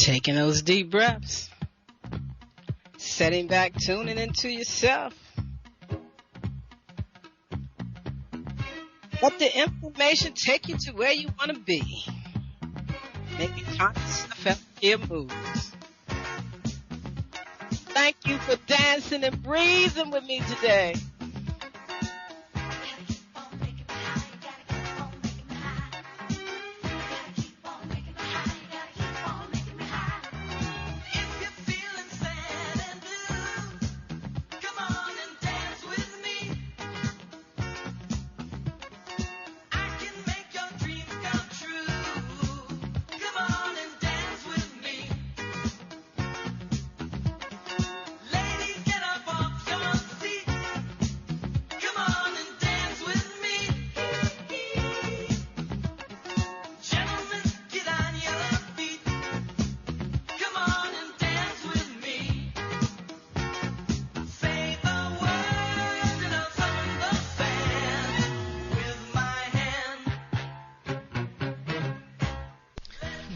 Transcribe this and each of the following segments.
Taking those deep breaths. Setting back, tuning into yourself. Let the information take you to where you want to be. Making conscious self-care moves. Thank you for dancing and breathing with me today.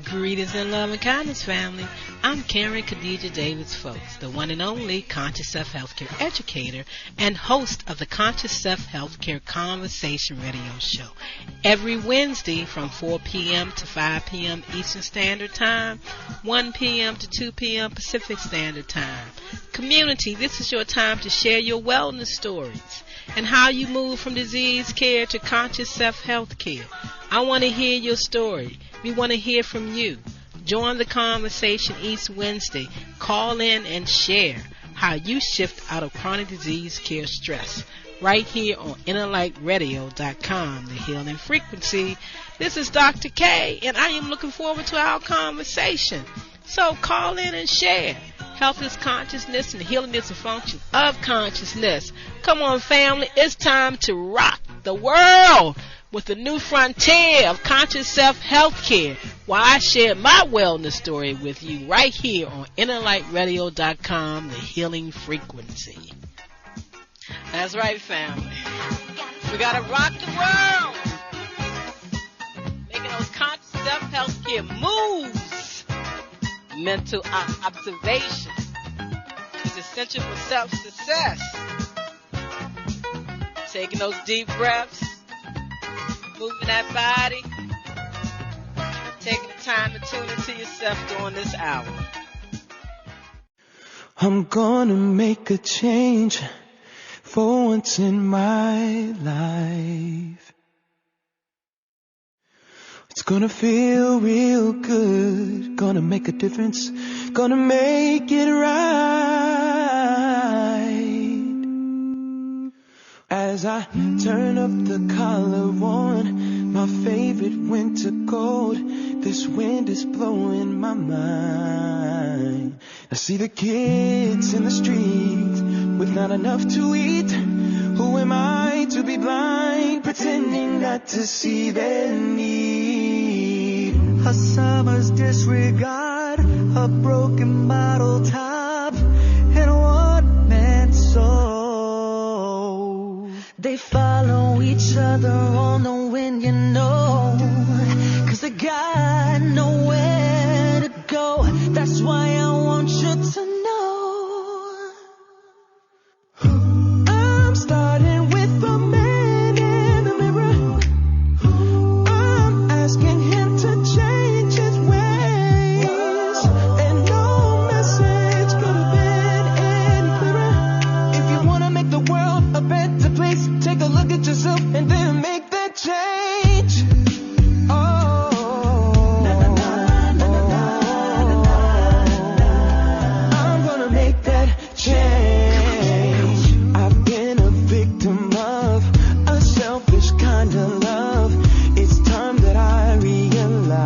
Greetings in love and kindness, family. I'm Karen Khadija Davis-Foulks, the one and only Conscious Self Healthcare educator and host of the Conscious Self Healthcare Conversation radio show. Every Wednesday from 4 p.m. to 5 p.m. Eastern Standard Time, 1 p.m. to 2 p.m. Pacific Standard Time. Community, this is your time to share your wellness stories and how you move from disease care to conscious self-health care. I want to hear your story. We want to hear from you. Join the conversation each Wednesday. Call in and share how you shift out of chronic disease care stress. Right here on InnerLightRadio.com, the healing frequency. This is Dr. K, and I am looking forward to our conversation. So call in and share. Health is consciousness, and healing is a function of consciousness. Come on, family. It's time to rock the world with the new frontier of conscious self-health care, while I share my wellness story with you right here on InnerLightRadio.com, the healing frequency. That's right, family. We got to rock the world. Making those conscious self-health care moves. Mental observation is essential for self-success. Taking those deep breaths. Moving that body, taking the time to tune into yourself during this hour. I'm gonna make a change for once in my life. It's gonna feel real good, gonna make a difference, gonna make it right. As I turn up the collar on my favorite winter coat, this wind is blowing my mind. I see the kids in the streets with not enough to eat. Who am I to be blind, pretending not to see their need? A summer's disregard, a broken bottle top, and a one-man soul. They follow each other on the wind, you know, 'cause they got nowhere to go. That's why I want you to know I'm starting with the man in the mirror. I'm asking him to change his ways, and no message could have been any clearer. If you want to make the world a better place, take a look at yourself and then make that change. I'm gonna make that change. I've been a victim of a selfish kind of love. It's time that I realize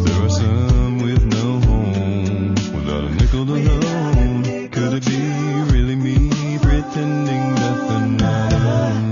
there are some with no home, without a nickel to loan. Could it be really me pretending that they're not alone?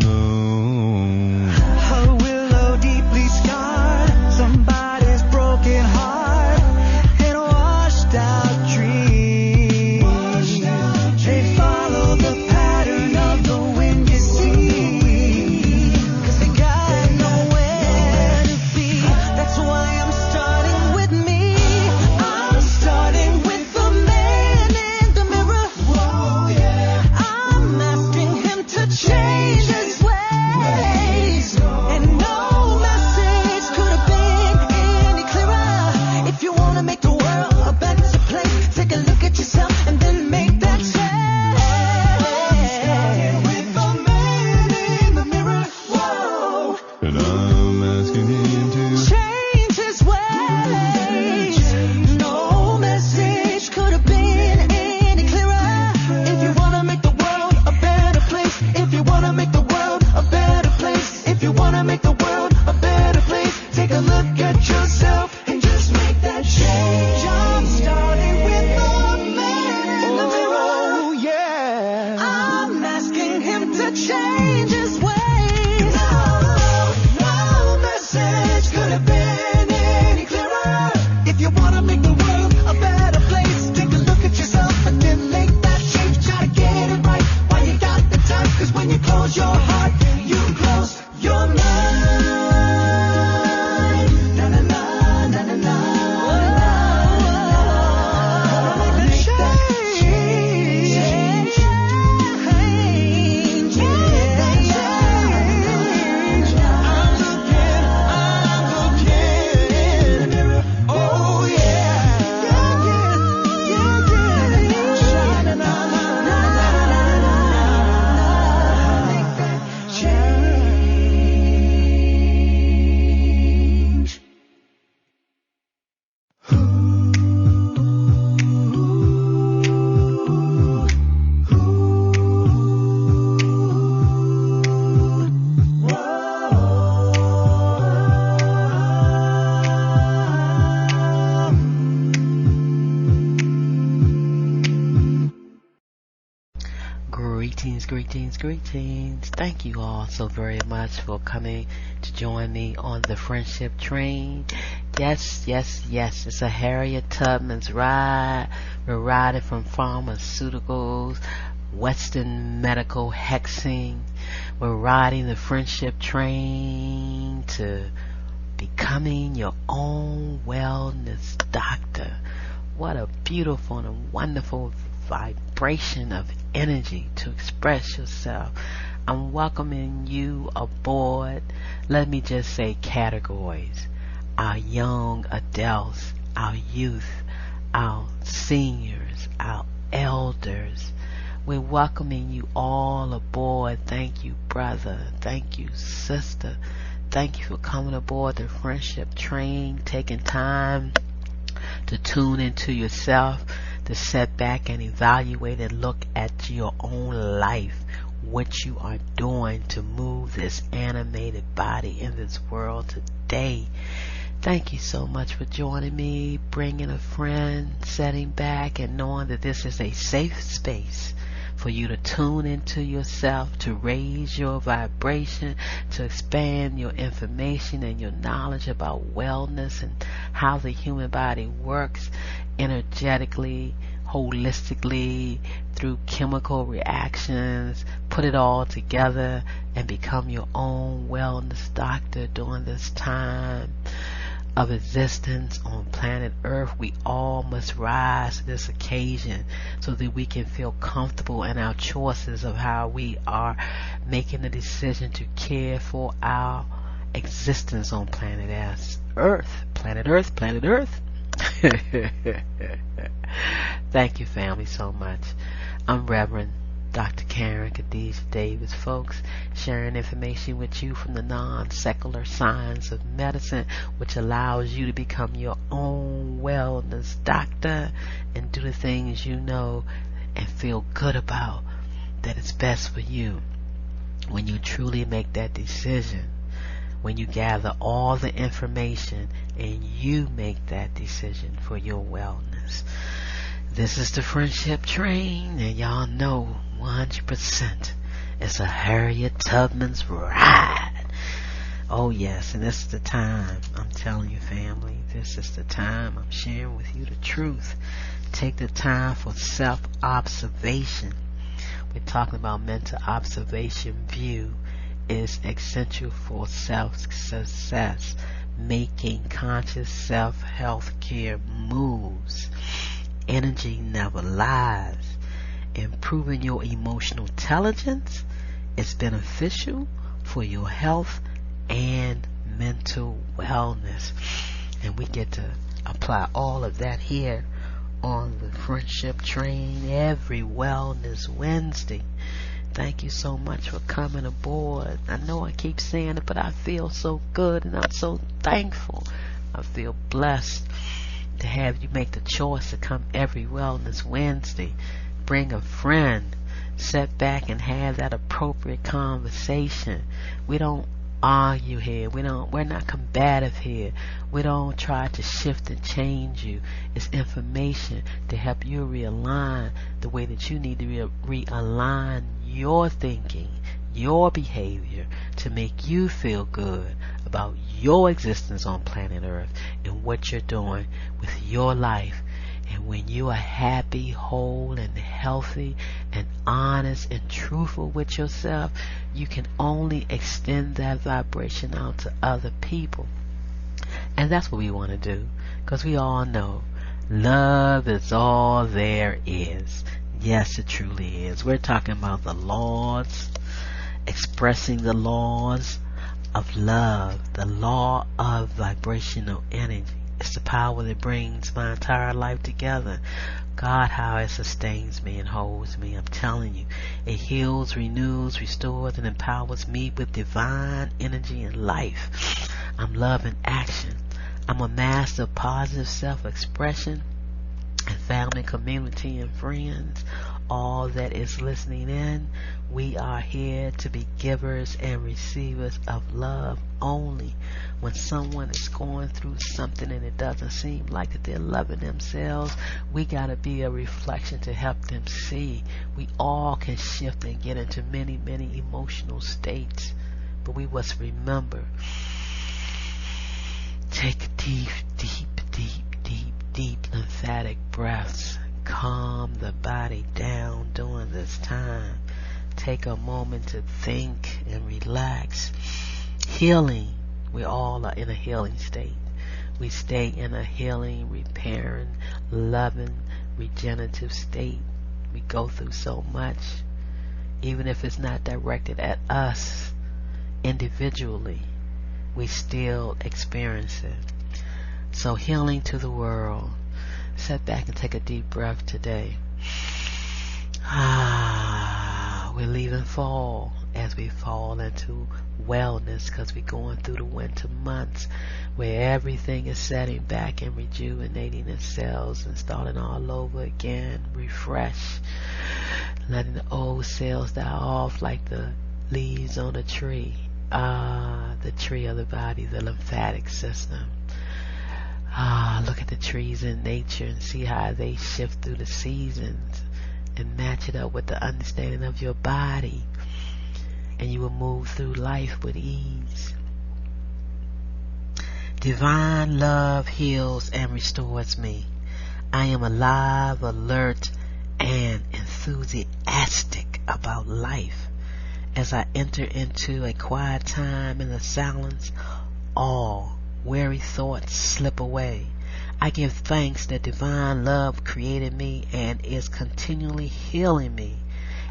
change his ways. No message could have been any clearer. If you want to make the world a better place, take a look at yourself and then make that change. Try to get it right while you got the time, 'cause when you close your heart, you close your mind. Na na na na na na. Make that change. Oh yeah. Change. Greetings, greetings, greetings. Thank you all so very much for coming to join me on the friendship train. Yes, yes, yes. It's a Harriet Tubman's ride. We're riding from pharmaceuticals, Western medical hexing. We're riding the friendship train to becoming your own wellness doctor. What a beautiful and a wonderful vibration of energy to express yourself. I'm welcoming you aboard. Let me just say categories. Our young adults, our youth, our seniors, our elders. We're welcoming you all aboard. Thank you, brother. Thank you, sister. Thank you for coming aboard the friendship train, taking time to tune into yourself, to sit back and evaluate and look at your own life, what you are doing to move this animated body in this world today. Thank you so much for joining me, bringing a friend, sitting back and knowing that this is a safe space for you to tune into yourself, to raise your vibration, to expand your information and your knowledge about wellness and how the human body works energetically, holistically, through chemical reactions. Put it all together and become your own wellness doctor during this time of existence on planet Earth. We all must rise to this occasion so that we can feel comfortable in our choices of how we are making the decision to care for our existence on planet Earth. Planet Earth, planet Earth. Thank you, family, so much. I'm Reverend Dr. Karen Khadijah Davis-Foulks, sharing information with you from the non-secular science of medicine, which allows you to become your own wellness doctor and do the things you know and feel good about that is best for you. When you truly make that decision, when you gather all the information and you make that decision for your wellness. This is the friendship train, and y'all know 100% it's a Harriet Tubman's ride. Oh yes, and this is the time. I'm telling you, family, this is the time. I'm sharing with you the truth. Take the time for self-observation. We're talking about mental observation view is essential for self-success, making conscious self-healthcare moves. Energy never lies. Improving your emotional intelligence is beneficial for your health and mental wellness. And we get to apply all of that here on the friendship train every Wellness Wednesday. Thank you so much for coming aboard. I know I keep saying it, but I feel so good and I'm so thankful. I feel blessed to have you make the choice to come every Wellness Wednesday. Bring a friend. Sit back and have that appropriate conversation. We don't argue here. We're not combative here. We don't try to shift and change you. It's information to help you realign the way that you need to realign your thinking, your behavior to make you feel good about your existence on planet Earth and what you're doing with your life. And when you are happy, whole, and healthy, and honest and truthful with yourself, you can only extend that vibration out to other people. And that's what we want to do, because we all know love is all there is. Yes, it truly is. We're talking about the laws, expressing the laws of love, the law of vibrational energy. It's the power that brings my entire life together. God, how it sustains me and holds me. I'm telling you, it heals, renews, restores, and empowers me with divine energy and life. I'm love in action. I'm a master of positive self-expression, and family, community, and friends, all that is listening in, we are here to be givers and receivers of love only. When someone is going through something and it doesn't seem like that they're loving themselves, we got to be a reflection to help them see. We all can shift and get into many, many emotional states, but we must remember, take deep, deep, deep, deep, deep lymphatic breaths. Calm the body down during this time. Take a moment to think and relax. Healing. We all are in a healing state. We stay in a healing, repairing, loving, regenerative state. We go through so much, even if it's not directed at us individually, we still experience it. So healing to the world. Sit back and take a deep breath today. We're leaving fall as we fall into wellness, because we're going through the winter months where everything is setting back and rejuvenating itself and starting all over again. Refresh, letting the old cells die off like the leaves on a tree. The tree of the body, the lymphatic system. Look at the trees in nature and see how they shift through the seasons, and match it up with the understanding of your body, and you will move through life with ease. Divine love heals and restores me. I am alive, alert, and enthusiastic about life. As I enter into a quiet time in the silence, all weary thoughts slip away. I give thanks that divine love created me and is continually healing me.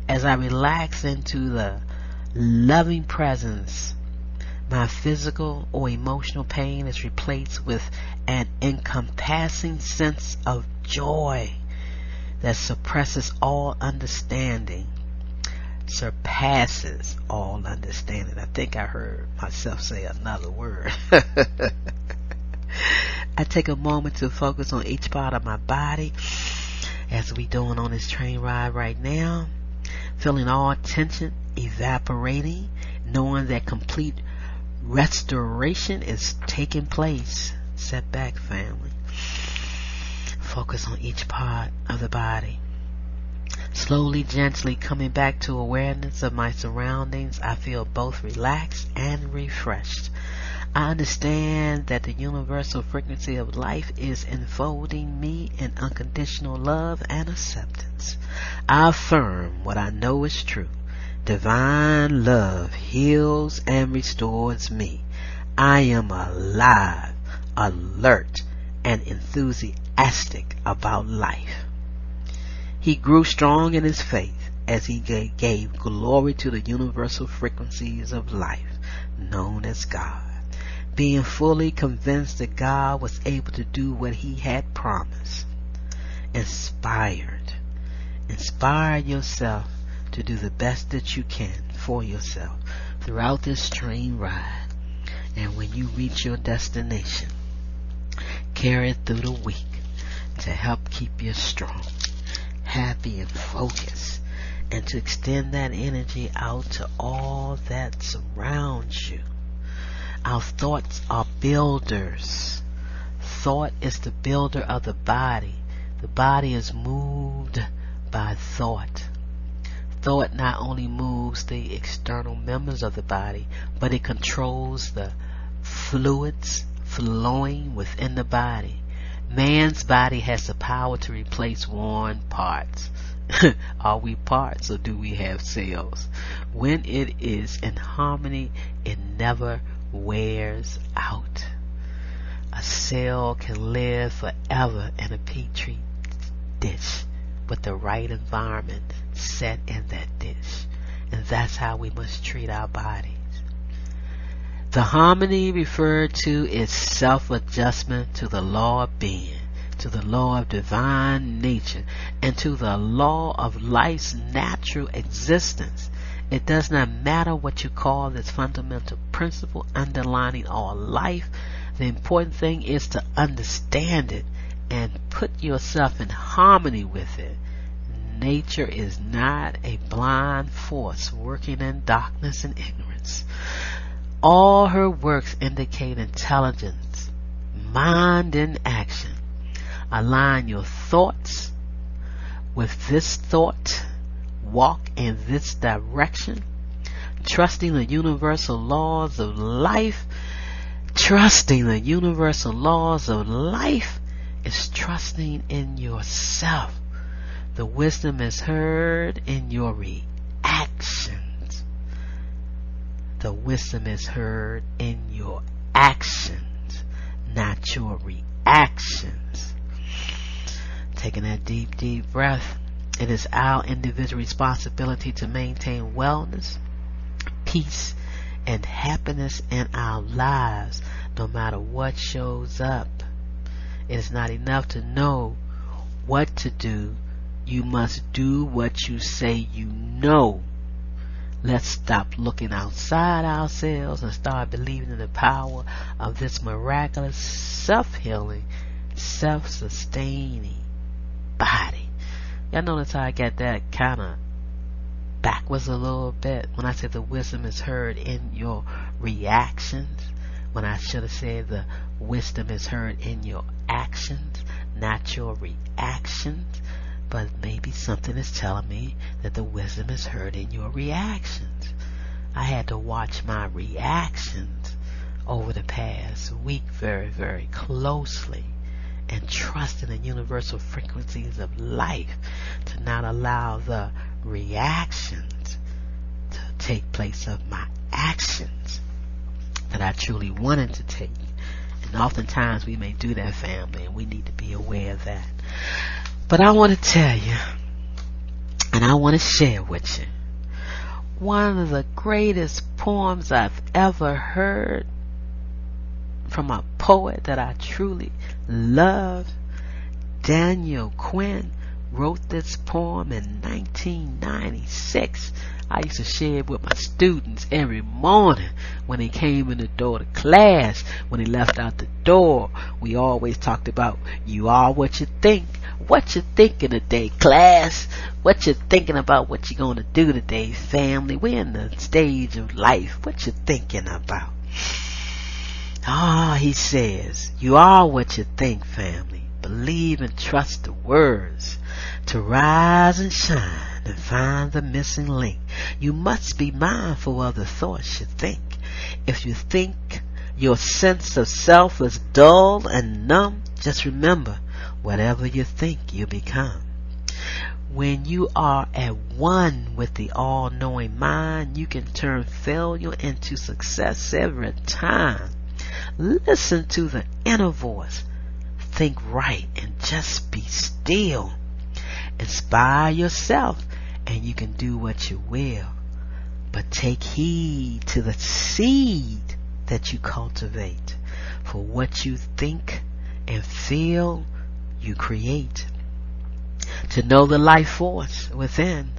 As I relax into the loving presence, my physical or emotional pain is replaced with an encompassing sense of joy that surpasses all understanding. Surpasses all understanding. I think I heard myself say another word. I take a moment to focus on each part of my body as we doing on this train ride right now, feeling all tension evaporating, knowing that complete restoration is taking place. Sit back, family. Focus on each part of the body. Slowly, gently coming back to awareness of my surroundings, I feel both relaxed and refreshed. I understand that the universal frequency of life is enfolding me in unconditional love and acceptance. I affirm what I know is true. Divine love heals and restores me. I am alive, alert, and enthusiastic about life. He grew strong in his faith as he gave glory to the universal frequencies of life, known as God. Being fully convinced that God was able to do what he had promised. Inspired. Inspire yourself to do the best that you can for yourself throughout this train ride. And when you reach your destination, carry it through the week to help keep you strong, happy, and focused, and to extend that energy out to all that surrounds you. Our thoughts are builders. Thought is the builder of the body. The body is moved by thought. thought not only moves the external members of the body, but it controls the fluids flowing within the body. Man's body has the power to replace worn parts. Are we parts or do we have cells? When it is in harmony, it never wears out. A cell can live forever in a petri dish with the right environment set in that dish. And that's how we must treat our bodies. The harmony referred to is self-adjustment to the law of being, to the law of divine nature, and to the law of life's natural existence. It does not matter what you call this fundamental principle underlining all life. The important thing is to understand it and put yourself in harmony with it. Nature is not a blind force working in darkness and ignorance. All her works indicate intelligence, mind in action. Align your thoughts with this thought. Walk in this direction. Trusting the universal laws of life. Trusting the universal laws of life is trusting in yourself. The wisdom is heard in your reactions. The wisdom is heard in your actions, not your reactions. Taking that deep, deep breath. It is our individual responsibility to maintain wellness, peace, and happiness in our lives, no matter what shows up. It is not enough to know what to do. You must do what you say you know. Let's stop looking outside ourselves and start believing in the power of this miraculous, self-healing, self-sustaining body. Y'all notice how I got that kind of backwards a little bit when I said the wisdom is heard in your reactions, when I should have said the wisdom is heard in your actions, not your reactions. But maybe something is telling me that the wisdom is heard in your reactions. I had to watch my reactions over the past week very, very closely and trust in the universal frequencies of life to not allow the reactions to take place of my actions that I truly wanted to take. And oftentimes we may do that, family, and we need to be aware of that. But I want to tell you, and I want to share with you, one of the greatest poems I've ever heard from a poet that I truly love. Daniel Quinn wrote this poem in 1996. I used to share it with my students every morning when they came in the door to class. When they left out the door, we always talked about, you are what you think. What you thinking today, class? What you thinking about what you gonna do today, family? We're in the stage of life. What you thinking about? He says, you are what you think, family. Believe and trust the words to rise and shine and find the missing link. You must be mindful of the thoughts you think. If you think your sense of self is dull and numb, just remember, whatever you think, you become. When you are at one with the all-knowing mind, you can turn failure into success every time. Listen to the inner voice. Think right and just be still. Inspire yourself and you can do what you will. But take heed to the seed that you cultivate. For what you think and feel, you create. To know the life force within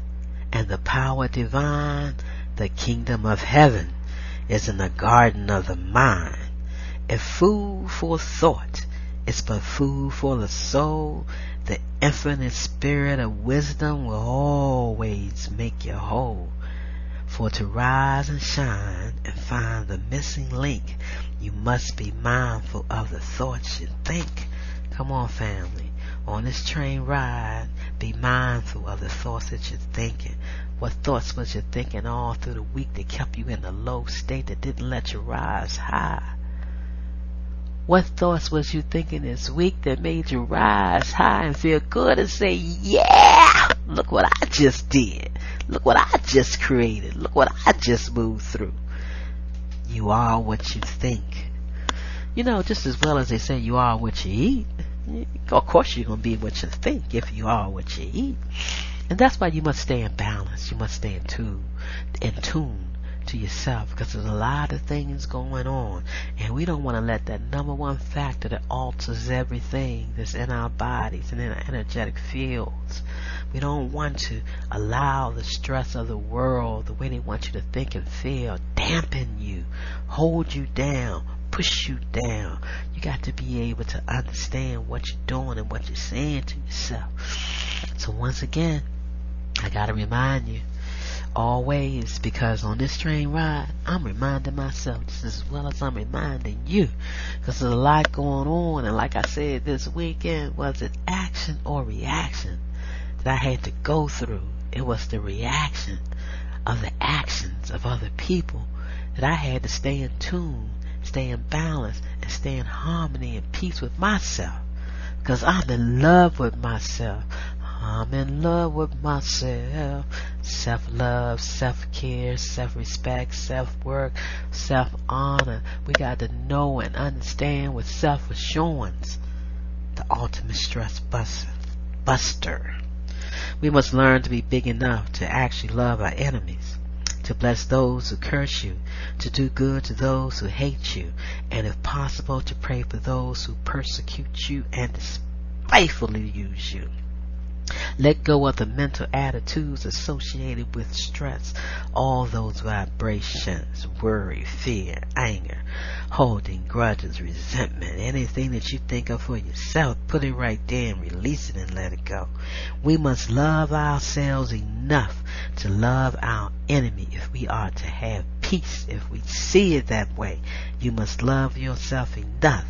and the power divine, the kingdom of heaven is in the garden of the mind. If food for thought is but food for the soul, the infinite spirit of wisdom will always make you whole. For to rise and shine and find the missing link, you must be mindful of the thoughts you think. Come on, family. On this train ride, be mindful of the thoughts that you're thinking. What thoughts was you thinking all through the week that kept you in a low state that didn't let you rise high? What thoughts was you thinking this week that made you rise high and feel good and say, yeah, look what I just did. Look what I just created. Look what I just moved through. You are what you think. You know, just as well as they say you are what you eat, of course you're going to be what you think if you are what you eat. And that's why you must stay in balance. You must stay in tune to yourself, because there's a lot of things going on, and we don't want to let that number one factor that alters everything that's in our bodies and in our energetic fields. We don't want to allow the stress of the world, the way they want you to think and feel, dampen you, hold you down, push you down. You got to be able to understand what you're doing and what you're saying to yourself. So once again, I got to remind you, always, because on this train ride, I'm reminding myself just as well as I'm reminding you, because there's a lot going on. And like I said, this weekend, was it action or reaction that I had to go through? It was the reaction of the actions of other people that I had to stay in tune, stay in balance, and stay in harmony and peace with myself, because I'm in love with myself. I'm in love with myself. Self-love, self-care, self-respect, self-work, self-honor. We got to know and understand with self-assurance, the ultimate stress buster. We must learn to be big enough to actually love our enemies, to bless those who curse you, to do good to those who hate you, and if possible, to pray for those who persecute you and despitefully use you. Let go of the mental attitudes associated with stress, all those vibrations, worry, fear, anger, holding grudges, resentment, anything that you think of for yourself, put it right there and release it and let it go. We must love ourselves enough to love our enemy if we are to have peace. If we see it that way, you must love yourself enough.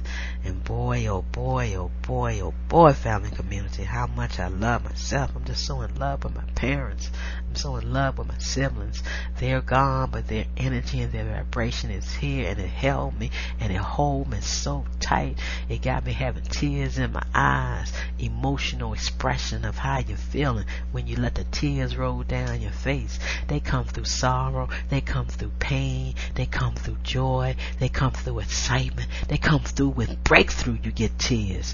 And boy, oh boy, oh boy, oh boy, family community, how much I love myself. I'm just so in love with my parents. I'm so in love with my siblings. They're gone, but their energy and their vibration is here, and it held me, and it hold me so tight. It got me having tears in my eyes, emotional expression of how you're feeling when you let the tears roll down your face. They come through sorrow, they come through pain, they come through joy, they come through excitement, they come through with breakthrough. You get tears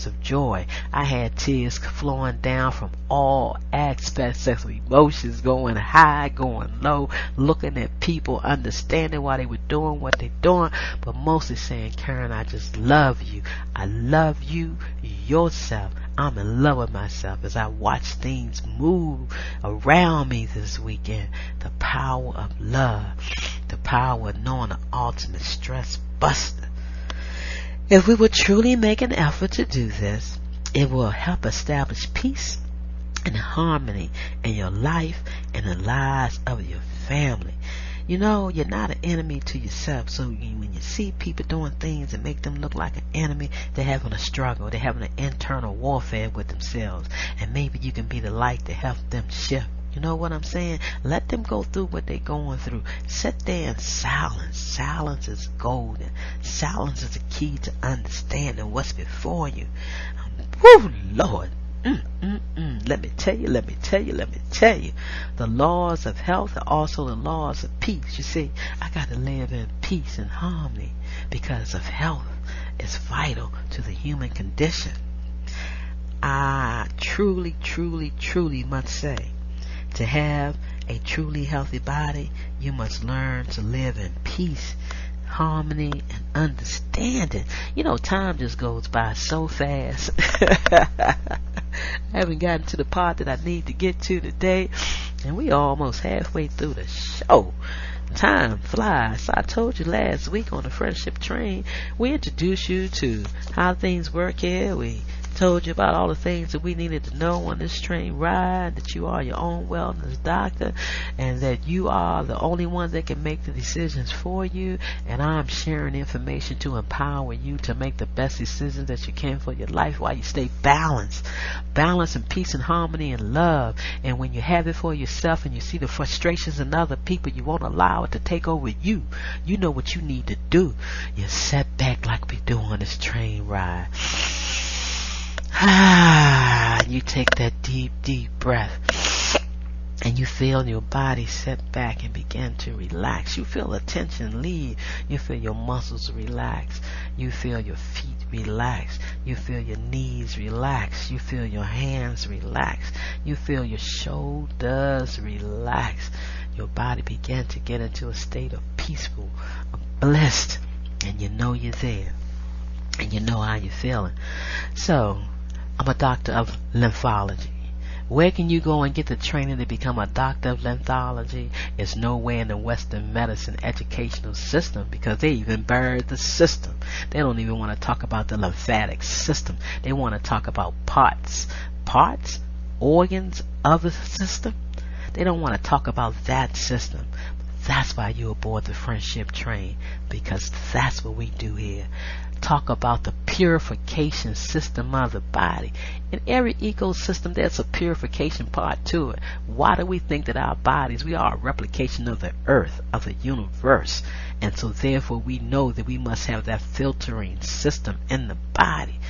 of joy. I had tears flowing down from all aspects of emotions, going high, going low, looking at people, understanding why they were doing what they're doing, but mostly saying, Karen, I just love you. I love you yourself. I'm in love with myself as I watch things move around me this weekend. The power of love, the power of knowing the ultimate stress buster. If we would truly make an effort to do this, it will help establish peace and harmony in your life and the lives of your family. You know, you're not an enemy to yourself. So when you see people doing things that make them look like an enemy, they're having a struggle. They're having an internal warfare with themselves. And maybe you can be the light to help them shift. You know what I'm saying? Let them go through what they're going through. Sit there in silence. Silence is golden. Silence is the key to understanding what's before you. Woo, Lord. Let me tell you. The laws of health are also the laws of peace. You see, I got to live in peace and harmony because of health is vital to the human condition. I truly must say, to have a truly healthy body, you must learn to live in peace, harmony, and understanding. You know, time just goes by so fast. I haven't gotten to the part that I need to get to today, and we almost halfway through the show. Time flies. So I told you last week on the friendship train, we introduced you to how things work here. We told you about all the things that we needed to know on this train ride, that you are your own wellness doctor, and that you are the only one that can make the decisions for you, and I'm sharing information to empower you to make the best decisions that you can for your life while you stay balanced and peace and harmony and love. And when you have it for yourself and you see the frustrations in other people, you won't allow it to take over you. You know what you need to do. You set back like we do on this train ride. You take that deep breath, and you feel your body set back and begin to relax. You feel the tension leave. You feel your muscles relax. You feel your feet relax. You feel your knees relax. You feel your hands relax. You feel your shoulders relax. Your body begin to get into a state of peaceful, of bliss, and you know you're there, and you know how you're feeling. So, I'm a doctor of lymphology. Where can you go and get the training to become a doctor of lymphology? It's nowhere in the Western medicine educational system, because they even buried the system. They don't even want to talk about the lymphatic system. They want to talk about parts, organs of the system. They don't want to talk about that system. That's why you're aboard the friendship train, because that's what we do here. Talk about the purification system of the body. In every ecosystem, there's a purification part to it. Why do we think that our bodies, we are a replication of the earth, of the universe? And so therefore we know that we must have that filtering system in the body.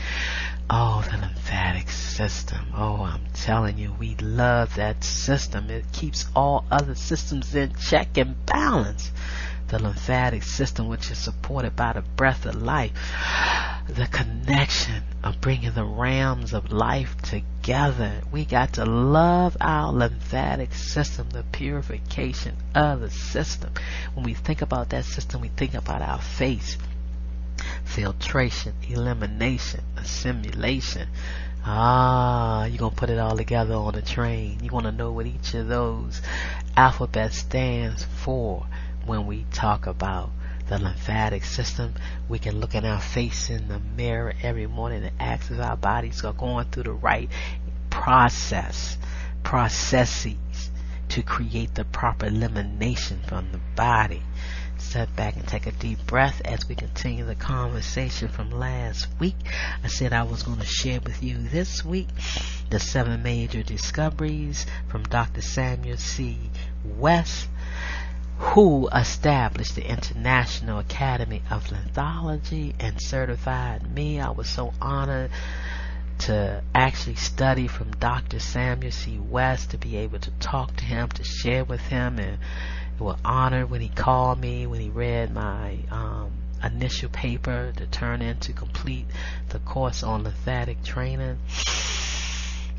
Oh, the lymphatic system. Oh, I'm telling you, we love that system. It keeps all other systems in check and balance. The lymphatic system, which is supported by the breath of life, the connection of bringing the realms of life together. We got to love our lymphatic system, the purification of the system. When we think about that system, we think about our face. Filtration, elimination, assimilation. You're going to put it all together on a train. You want to know what each of those alphabets stands for. When we talk about the lymphatic system, we can look at our face in the mirror every morning and ask if our bodies are going through the right processes to create the proper elimination from the body. Sit back and take a deep breath as we continue the conversation from last week. I said I was going to share with you this week the 7 major discoveries from Dr. Samuel C. West, who established the International Academy of Lymphology and certified me. I was so honored to actually study from Dr. Samuel C. West, to be able to talk to him, to share with him, and was honored when he called me, when he read my initial paper to turn in to complete the course on lymphatic training.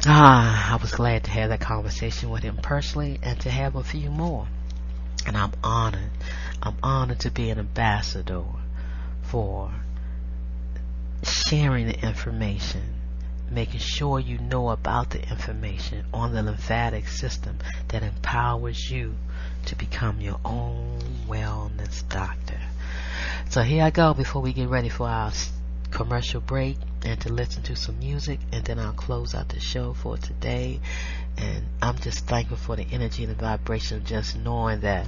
I was glad to have that conversation with him personally and to have a few more. And I'm honored. I'm honored to be an ambassador for sharing the information, making sure you know about the information on the lymphatic system that empowers you to become your own wellness doctor. So here I go before we get ready for our commercial break and to listen to some music, and then I'll close out the show for today. And I'm just thankful for the energy and the vibration of just knowing that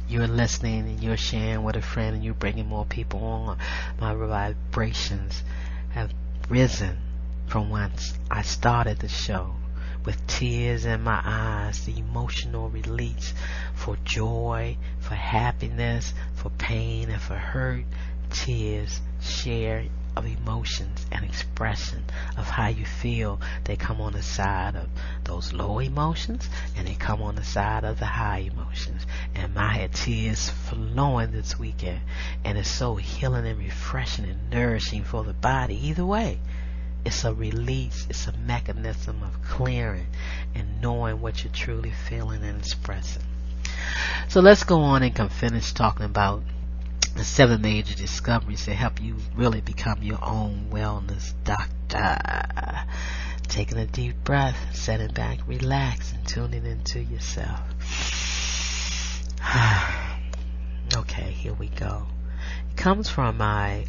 you're listening and you're sharing with a friend and you're bringing more people on. My vibrations have risen from once I started the show, with tears in my eyes, the emotional release for joy, for happiness, for pain, and for hurt. Tears, share of emotions and expression of how you feel. They come on the side of those low emotions, and they come on the side of the high emotions. And I had tears flowing this weekend, and it's so healing and refreshing and nourishing for the body. Either way, it's a release. It's a mechanism of clearing and knowing what you're truly feeling and expressing. So let's go on and finish talking about the 7 major discoveries that help you really become your own wellness doctor. Taking a deep breath, setting back, relax, and tuning into yourself. Okay, here we go. It comes from my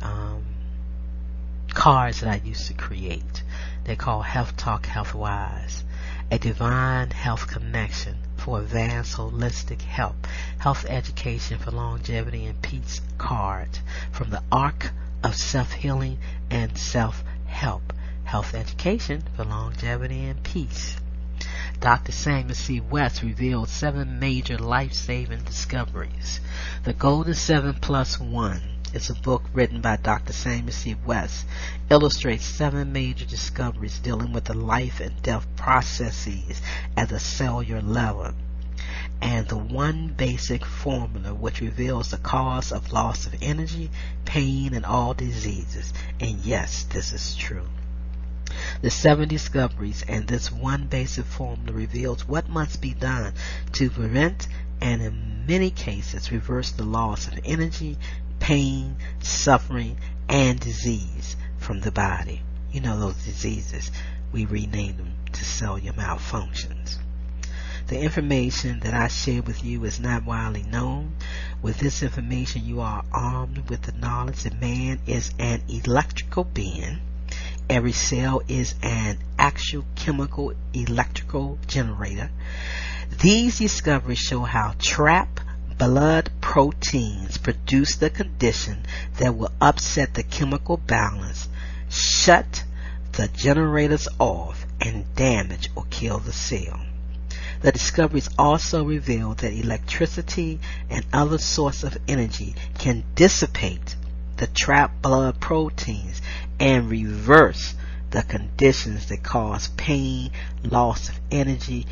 cards that I used to create. they call Health Talk, HealthWise, a divine health connection for advanced holistic health education for longevity and peace card from the Arc of Self-Healing and Self-Help, health education for longevity and peace. Dr. Samuel C. West revealed 7 major life-saving discoveries. The Golden 7+1 is a book written by Dr. Samuel C. West, illustrates 7 major discoveries dealing with the life and death processes at the cellular level, and the one basic formula which reveals the cause of loss of energy, pain, and all diseases. And yes, this is true. The 7 discoveries and this one basic formula reveals what must be done to prevent and in many cases reverse the loss of energy, pain, suffering, and disease from the body. You know those diseases, we rename them to cellular malfunctions. The information that I share with you is not widely known. With this information, you are armed with the knowledge that man is an electrical being. Every cell is an actual chemical electrical generator. These discoveries show how trapped blood proteins produce the condition that will upset the chemical balance, shut the generators off, and damage or kill the cell. The discoveries also reveal that electricity and other sources of energy can dissipate the trapped blood proteins and reverse the conditions that cause pain, loss of energy,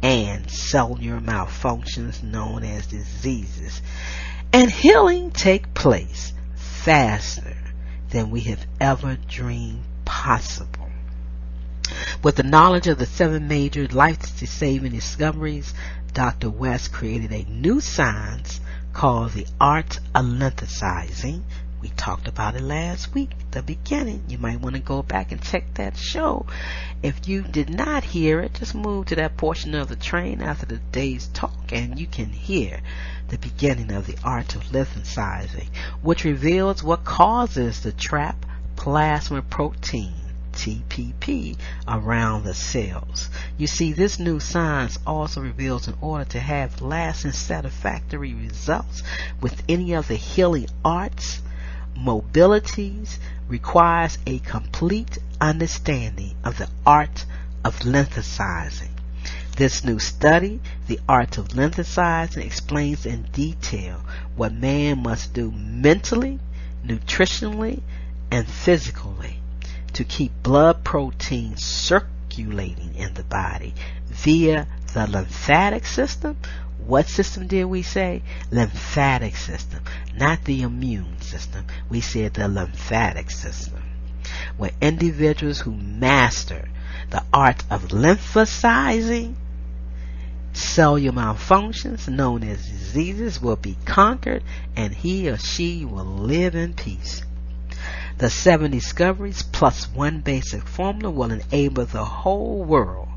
and cellular malfunctions known as diseases. And healing take place faster than we have ever dreamed possible. With the knowledge of the 7 major life-saving discoveries, Dr. West created a new science called the art of lymphaticizing. We talked about it last week, the beginning. You might want to go back and check that show. If you did not hear it, just move to that portion of the train after the day's talk and you can hear the beginning of the art of lymphaticizing, which reveals what causes the trapped plasma protein, TPP, around the cells. You see, this new science also reveals in order to have lasting satisfactory results with any of the healing arts, mobilities requires a complete understanding of the art of lymphaticizing. This new study, the art of lymphaticizing, explains in detail what man must do mentally, nutritionally, and physically to keep blood proteins circulating in the body via the lymphatic system. What system did we say? Lymphatic system, not the immune system. We said the lymphatic system. When individuals who master the art of lymphaticizing, cellular malfunctions known as diseases will be conquered and he or she will live in peace. The 7 discoveries plus one basic formula will enable the whole world,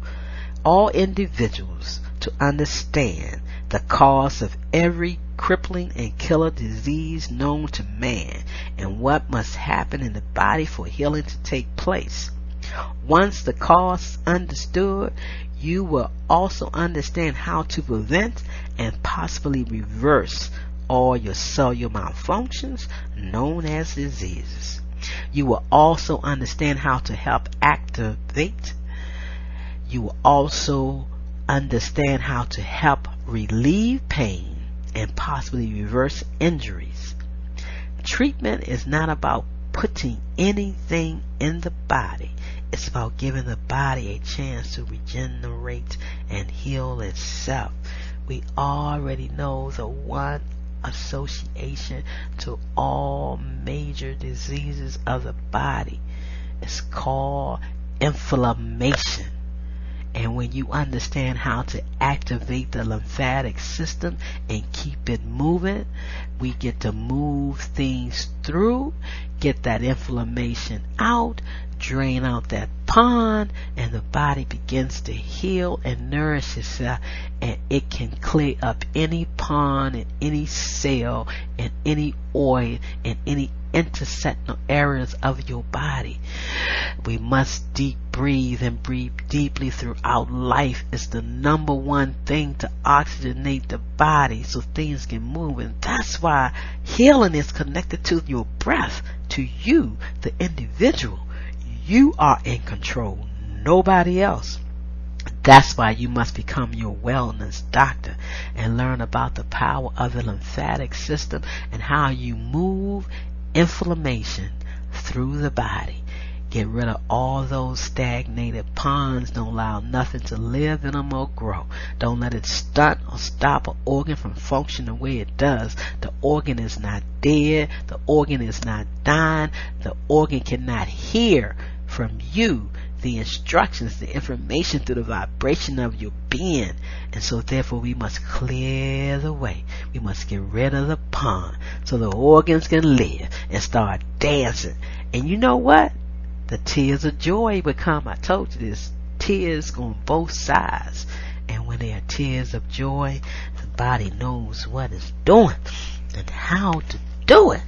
all individuals, to understand the cause of every crippling and killer disease known to man and what must happen in the body for healing to take place. Once the cause is understood, you will also understand how to prevent and possibly reverse all your cellular malfunctions known as diseases. You will also understand how to help activate. You will also understand how to help relieve pain and possibly reverse injuries. Treatment is not about putting anything in the body. It's about giving the body a chance to regenerate and heal itself. We already know the one association to all major diseases of the body is called inflammation. And when you understand how to activate the lymphatic system and keep it moving, We get to move things through, get that inflammation out, drain out that pond, and the body begins to heal and nourish itself, and it can clear up any pond and any cell and any organ and any intersectional areas of your body. We must deep breathe and breathe deeply throughout life. It's the number one thing to oxygenate the body so things can move, and that's why healing is connected to your breath, to you, the individual. You are in control, nobody else. That's why you must become your wellness doctor and learn about the power of the lymphatic system and how you move inflammation through the body. Get rid of all those stagnated ponds. Don't allow nothing to live in them or grow. Don't let it stunt or stop an organ from functioning the way it does. The organ is not dead. The organ is not dying. The organ cannot hear from you the instructions, the information through the vibration of your being. And so therefore we must clear the way. We must get rid of the pond so the organs can live and start dancing. And you know what? The tears of joy will come. I told you this. Tears on both sides. And when there are tears of joy, the body knows what it's doing and how to do it.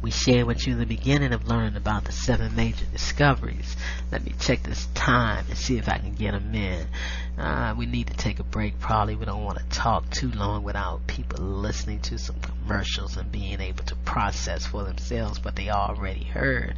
We shared with you the beginning of learning about the 7 major discoveries. Let me check this time and see if I can get them in. We need to take a break. Probably we don't want to talk too long without people listening to some commercials and being able to process for themselves what they already heard.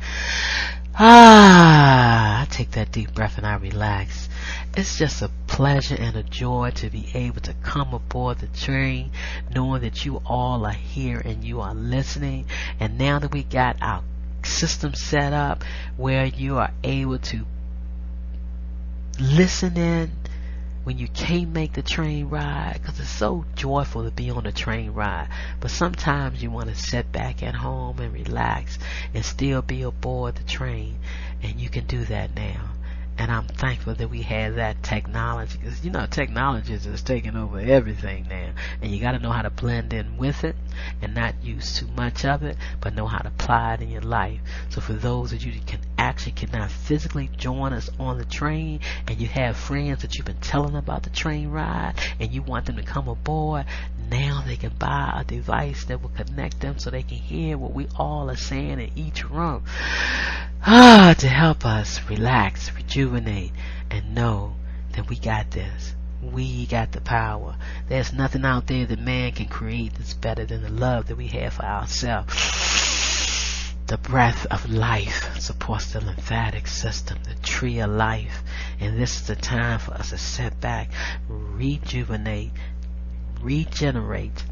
I take that deep breath and I relax. It's just a pleasure and a joy to be able to come aboard the train knowing that you all are here and you are listening. And now that we got our system set up where you are able to listen in when you can't make the train ride, because it's so joyful to be on the train ride, but sometimes you want to sit back at home and relax and still be aboard the train, and you can do that now. And I'm thankful that we have that technology, because you know technology is just taking over everything now, and you got to know how to blend in with it and not use too much of it, but know how to apply it in your life. So for those of you that cannot physically join us on the train, and you have friends that you've been telling about the train ride and you want them to come aboard, now they can buy a device that will connect them so they can hear what we all are saying in each room, to help us relax, rejuvenate, and know that we got this. We got the power. There's nothing out there that man can create that's better than the love that we have for ourselves. The breath of life supports the lymphatic system, the tree of life. And this is the time for us to sit back, rejuvenate, regenerate,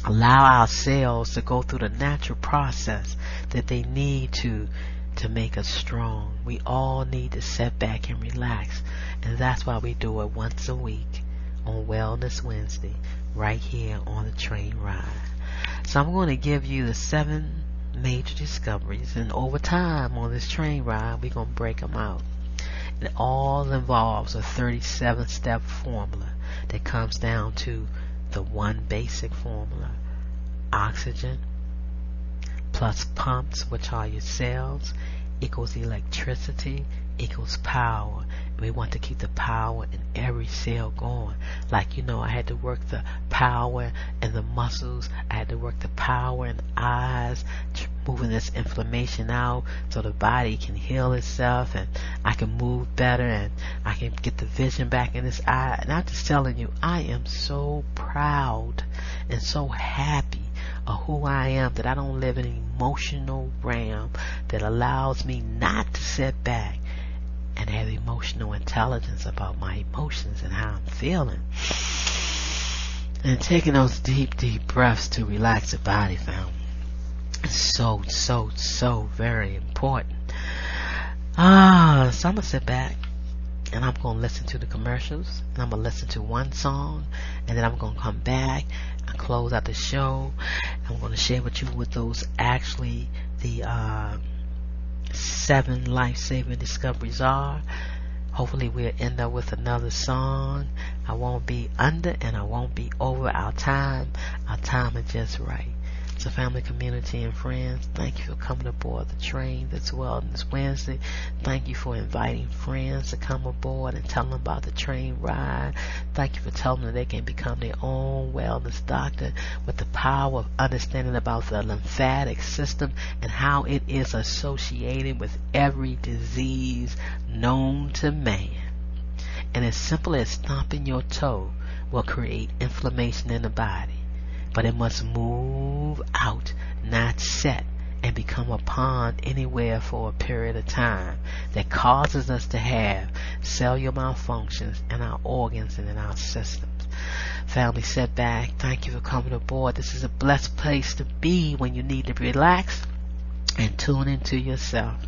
allow our cells to go through the natural process that they need to make us strong. We all need to sit back and relax, and that's why we do it once a week on Wellness Wednesday right here on the train ride. So I'm going to give you the 7 major discoveries, and over time on this train ride we're going to break them out. It all involves a 37-step formula that comes down to the one basic formula: oxygen plus pumps, which are your cells, equals electricity equals power. We want to keep the power in every cell going. Like, you know, I had to work the power in the muscles. I had to work the power in the eyes, moving this inflammation out so the body can heal itself and I can move better and I can get the vision back in this eye. And I'm just telling you, I am so proud and so happy of who I am, that I don't live in an emotional realm that allows me not to sit back and have emotional intelligence about my emotions and how I'm feeling. And taking those deep, deep breaths to relax the body, fam. It's so very important. So I'm going to sit back and I'm going to listen to the commercials, and I'm going to listen to one song, and then I'm going to come back and close out the show. I'm going to share with you what those actually the 7 life-saving discoveries are. Hopefully we'll end up with another song. I won't be under and I won't be over our time. Our time is just right. So family, community, and friends, thank you for coming aboard the train this Wellness Wednesday. Thank you for inviting friends to come aboard and tell them about the train ride. Thank you for telling them they can become their own wellness doctor with the power of understanding about the lymphatic system and how it is associated with every disease known to man. And as simple as stomping your toe will create inflammation in the body. But it must move out, not set, and become a pond anywhere for a period of time that causes us to have cellular malfunctions in our organs and in our systems. Family, sit back. Thank you for coming aboard. This is a blessed place to be when you need to relax and tune into yourself.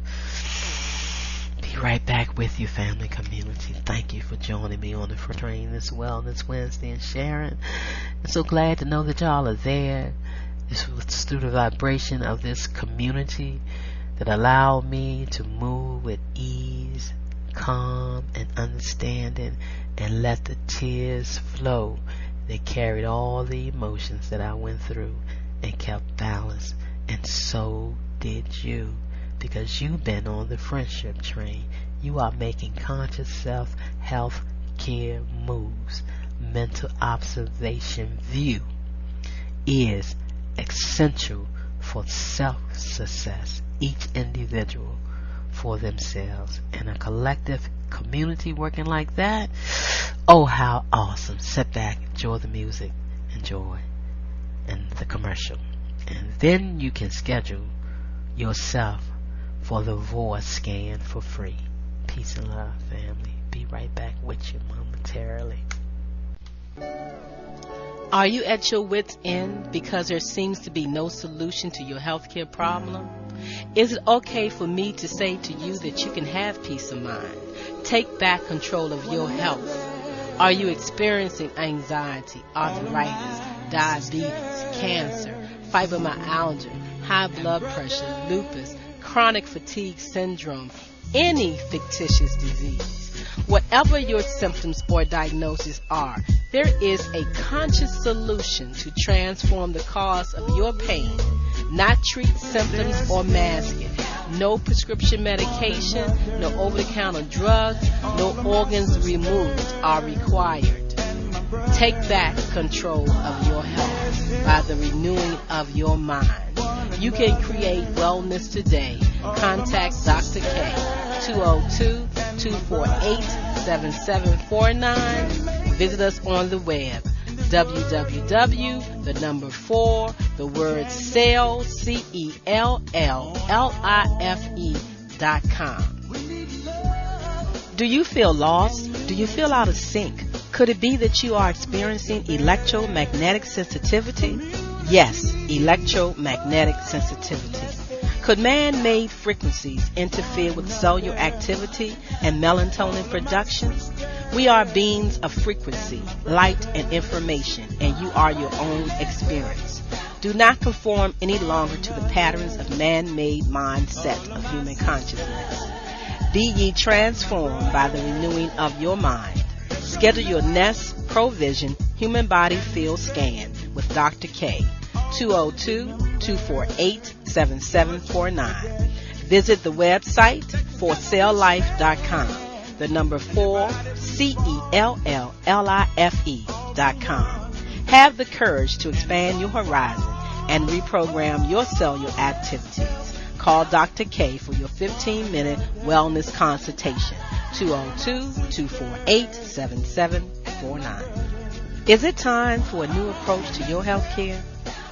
Be right back with you, family, community. Thank you for joining me on the train this Wellness Wednesday and sharing. I'm so glad to know that y'all are there. This was through the vibration of this community that allowed me to move with ease, calm, and understanding, and let the tears flow. They carried all the emotions that I went through and kept balance. And so did you. Because you've been on the friendship train. You are making conscious self-health care moves. Mental observation view is essential for self-success. Each individual for themselves. And a collective community working like that, oh, how awesome. Sit back, enjoy the music, enjoy and the commercial. And then you can schedule yourself for the M.O.V.E.S scan for free. Peace and love, family. Be right back with you momentarily. Are you at your wit's end because there seems to be no solution to your healthcare problem? Is it okay for me to say to you that you can have peace of mind? Take back control of your health. Are you experiencing anxiety, arthritis, diabetes, cancer, fibromyalgia, high blood pressure, lupus, chronic fatigue syndrome, any fictitious disease? Whatever your symptoms or diagnosis are, there is a conscious solution to transform the cause of your pain, not treat symptoms or mask it. No prescription medication, no over-the-counter drugs, no organs removed are required. Take back control of your health by the renewing of your mind. You can create wellness today. Contact Dr. K, 202-248-7749. Visit us on the web, www.celllife.com. Do you feel lost? Do you feel out of sync? Could it be that you are experiencing electromagnetic sensitivity? Yes, electromagnetic sensitivity. Could man-made frequencies interfere with cellular activity and melatonin production? We are beings of frequency, light, and information, and you are your own experience. Do not conform any longer to the patterns of man-made mindset of human consciousness. Be ye transformed by the renewing of your mind. Schedule your NES Provision Human Body Field Scan with Dr. K, 202-248-7749. Visit the website forcelllife.com. The number 4, CELLLIFE.com. Have the courage to expand your horizon and reprogram your cellular activities. Call Dr. K for your 15-minute wellness consultation. 202-248-7749. Is it time for a new approach to your health care?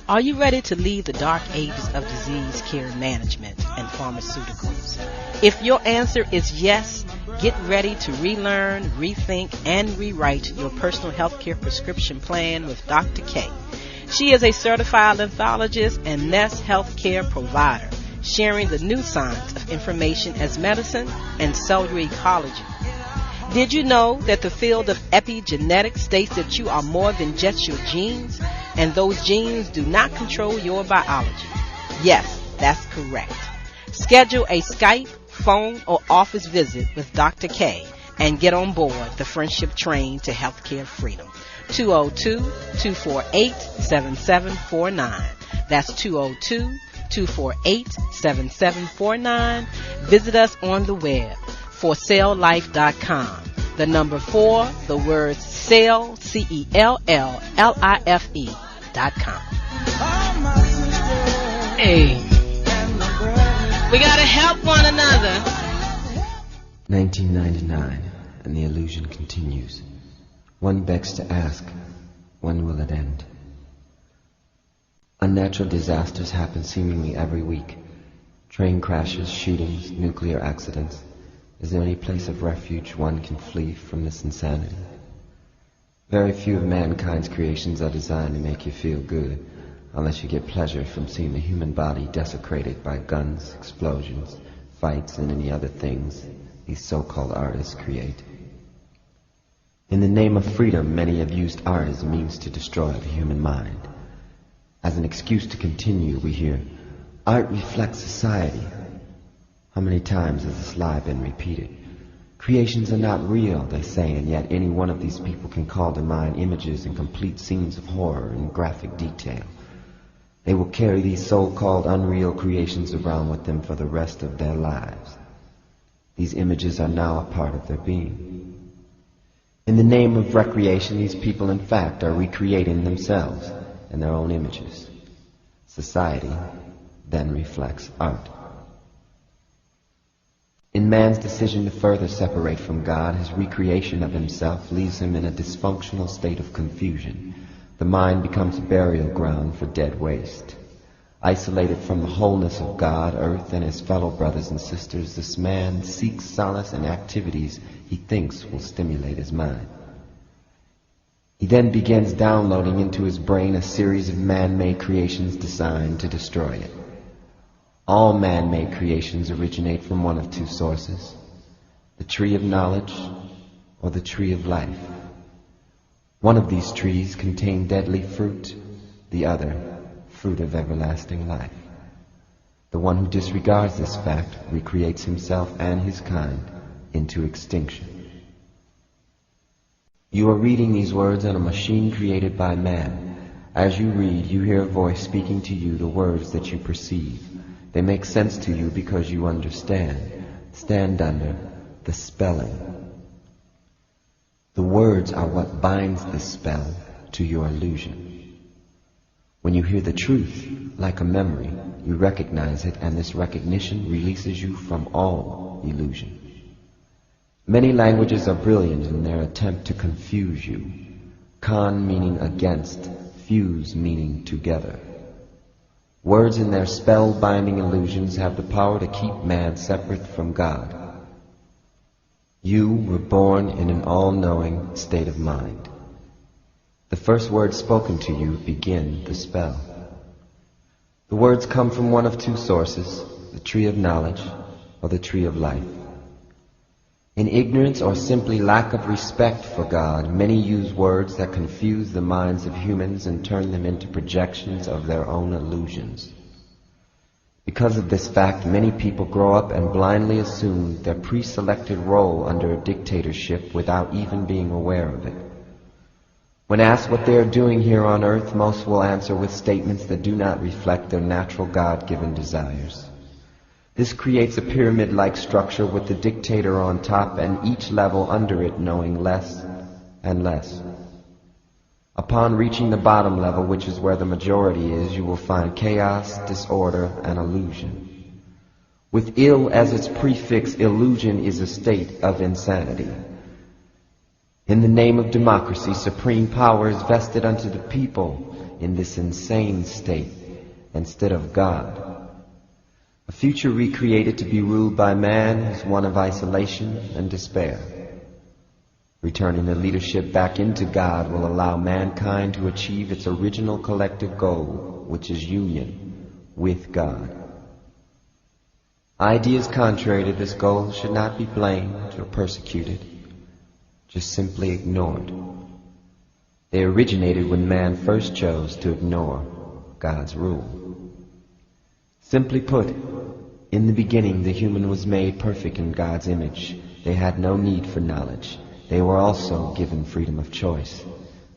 Are you ready to leave the dark ages of disease care management and pharmaceuticals? If your answer is yes, get ready to relearn, rethink, and rewrite your personal health care prescription plan with Dr. K. She is a certified lymphologist and NES HealthCare provider, sharing the new science of information as medicine and cellular ecology. Did you know that the field of epigenetics states that you are more than just your genes, and those genes do not control your biology? Yes, that's correct. Schedule a Skype, phone, or office visit with Dr. K and get on board the friendship train to healthcare freedom. 202-248-7749. That's 202-248-7749. Visit us on the web, forselllife.com. The number 4, the word sell, CELLLIFE.com. Hey, we gotta help one another. 1999, and the illusion continues. One begs to ask, when will it end? Unnatural disasters happen seemingly every week. Train crashes, shootings, nuclear accidents. Is there any place of refuge one can flee from this insanity? Very few of mankind's creations are designed to make you feel good, unless you get pleasure from seeing the human body desecrated by guns, explosions, fights, and any other things these so-called artists create. In the name of freedom, many have used art as a means to destroy the human mind. As an excuse to continue, we hear, art reflects society. How many times has this lie been repeated? Creations are not real, they say, and yet any one of these people can call to mind images and complete scenes of horror in graphic detail. They will carry these so-called unreal creations around with them for the rest of their lives. These images are now a part of their being. In the name of recreation, these people in fact are recreating themselves and their own images. Society then reflects art. In man's decision to further separate from God, his recreation of himself leaves him in a dysfunctional state of confusion. The mind becomes a burial ground for dead waste. Isolated from the wholeness of God, earth, and his fellow brothers and sisters, this man seeks solace in activities he thinks will stimulate his mind. He then begins downloading into his brain a series of man-made creations designed to destroy it. All man-made creations originate from one of two sources, the tree of knowledge or the tree of life. One of these trees contains deadly fruit, the other, fruit of everlasting life. The one who disregards this fact recreates himself and his kind into extinction. You are reading these words on a machine created by man. As you read, you hear a voice speaking to you the words that you perceive. They make sense to you because you understand. Stand under the spelling. The words are what binds the spell to your illusion. When you hear the truth, like a memory, you recognize it, and this recognition releases you from all illusion. Many languages are brilliant in their attempt to confuse you. Con meaning against, fuse meaning together. Words in their spell-binding illusions have the power to keep man separate from God. You were born in an all-knowing state of mind. The first words spoken to you begin the spell. The words come from one of two sources, the tree of knowledge or the tree of life. In ignorance or simply lack of respect for God, many use words that confuse the minds of humans and turn them into projections of their own illusions. Because of this fact, many people grow up and blindly assume their pre-selected role under a dictatorship without even being aware of it. When asked what they are doing here on earth, most will answer with statements that do not reflect their natural God-given desires. This creates a pyramid-like structure with the dictator on top and each level under it knowing less and less. Upon reaching the bottom level, which is where the majority is, you will find chaos, disorder, and illusion. With ill as its prefix, illusion is a state of insanity. In the name of democracy, supreme power is vested unto the people in this insane state instead of God. A future recreated to be ruled by man is one of isolation and despair. Returning the leadership back into God will allow mankind to achieve its original collective goal, which is union with God. Ideas contrary to this goal should not be blamed or persecuted, just simply ignored. They originated when man first chose to ignore God's rule. Simply put, in the beginning the human was made perfect in God's image. They had no need for knowledge. They were also given freedom of choice.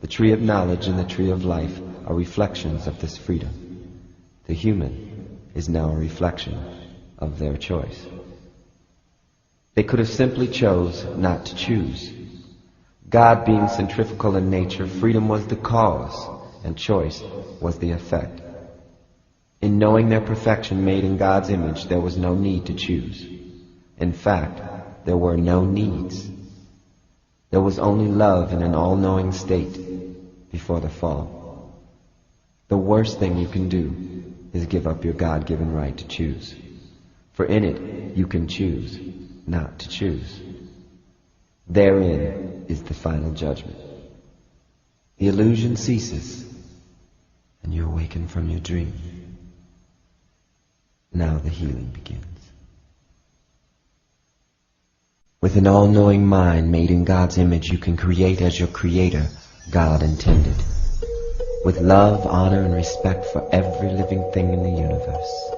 The tree of knowledge and the tree of life are reflections of this freedom. The human is now a reflection of their choice. They could have simply chose not to choose. God being centrifugal in nature, freedom was the cause, and choice was the effect. In knowing their perfection made in God's image, there was no need to choose. In fact, there were no needs. There was only love in an all-knowing state before the fall. The worst thing you can do is give up your God-given right to choose. For in it, you can choose not to choose. Therein is the final judgment. The illusion ceases, and you awaken from your dream. Now the healing begins. With an all-knowing mind made in God's image, you can create as your Creator, God, intended. With love, honor, and respect for every living thing in the universe.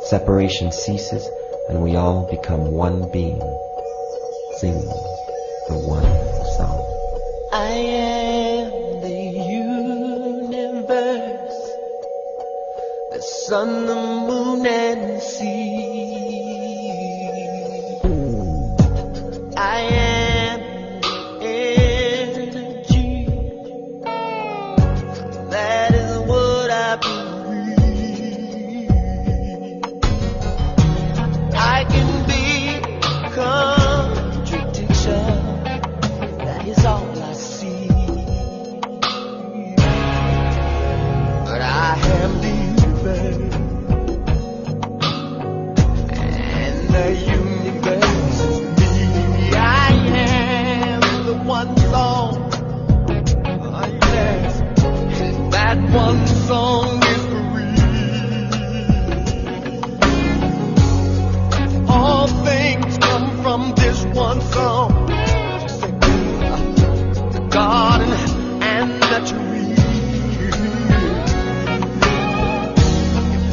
Separation ceases, and we all become one being, singing the one song. I am the universe, the sun, the moon, and the sea. I am the energy, that is what I believe. I can be contradiction, that is all I see. But I am the universe, and the universe is me. I am the one song, oh yes, and that one song is free. All things come from this one song, the garden and the tree.